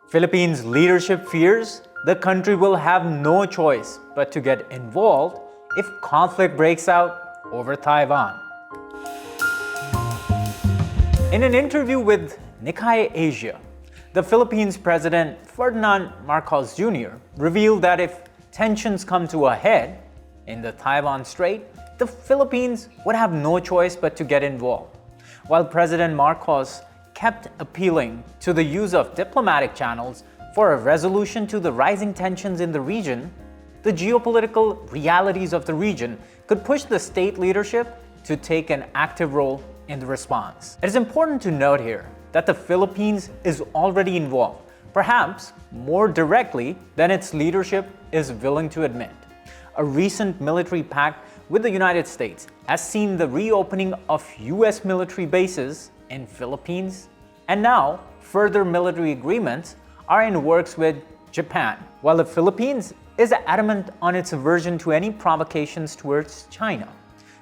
Philippines leadership fears the country will have no choice but to get involved if conflict breaks out over Taiwan. In an interview with Nikkei Asia, the Philippines President Ferdinand Marcos Jr. revealed that if tensions come to a head in the Taiwan Strait, the Philippines would have no choice but to get involved. While President Marcos kept appealing to the use of diplomatic channels for a resolution to the rising tensions in the region, the geopolitical realities of the region could push the state leadership to take an active role in the response. It is important to note here that the Philippines is already involved, perhaps more directly than its leadership is willing to admit. A recent military pact with the United States has seen the reopening of US military bases in Philippines, and now further military agreements are in works with Japan, while the Philippines is adamant on its aversion to any provocations towards China.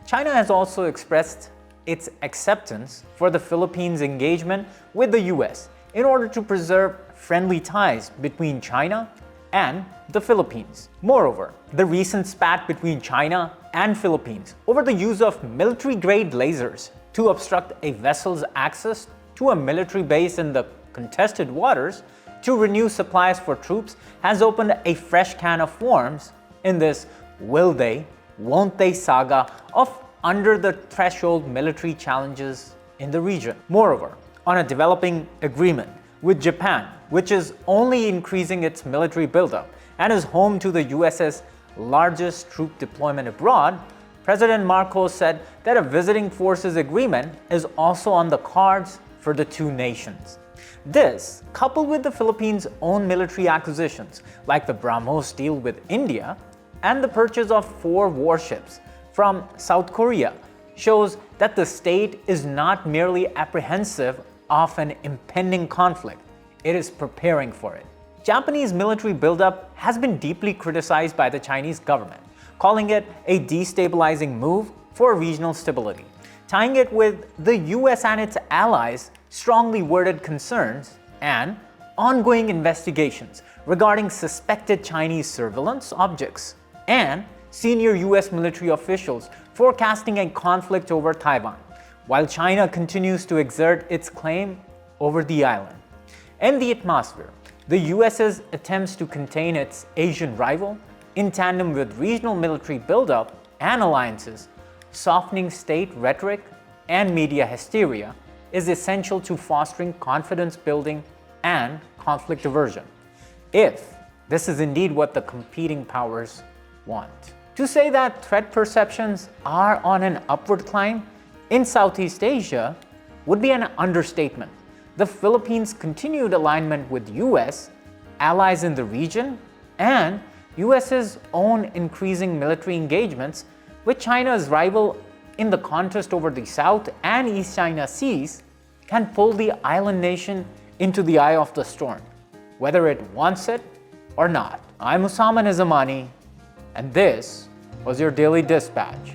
China has also expressed its acceptance for the Philippines' engagement with the US in order to preserve friendly ties between China and the Philippines. Moreover, the recent spat between China and Philippines over the use of military-grade lasers to obstruct a vessel's access to a military base in the contested waters to renew supplies for troops has opened a fresh can of worms in this will they, won't they saga of under-the-threshold military challenges in the region. Moreover, on a developing agreement with Japan, which is only increasing its military buildup and is home to the US's largest troop deployment abroad, President Marcos said that a visiting forces agreement is also on the cards for the two nations. This, coupled with the Philippines' own military acquisitions, like the BrahMos deal with India and the purchase of 4 warships from South Korea, shows that the state is not merely apprehensive of an impending conflict, it is preparing for it. Japanese military buildup has been deeply criticized by the Chinese government, calling it a destabilizing move for regional stability, tying it with the US and its allies' strongly worded concerns and ongoing investigations regarding suspected Chinese surveillance objects, and senior US military officials forecasting a conflict over Taiwan, while China continues to exert its claim over the island. In the atmosphere, the US's attempts to contain its Asian rival, in tandem with regional military buildup and alliances, softening state rhetoric and media hysteria, is essential to fostering confidence building and conflict aversion, if this is indeed what the competing powers want. To say that threat perceptions are on an upward climb in Southeast Asia would be an understatement. The Philippines' continued alignment with US, allies in the region, and US's own increasing military engagements with China's rival in the contest over the South and East China Seas can pull the island nation into the eye of the storm, whether it wants it or not. I'm Usama Nizamani, and this was your Daily Dispatch.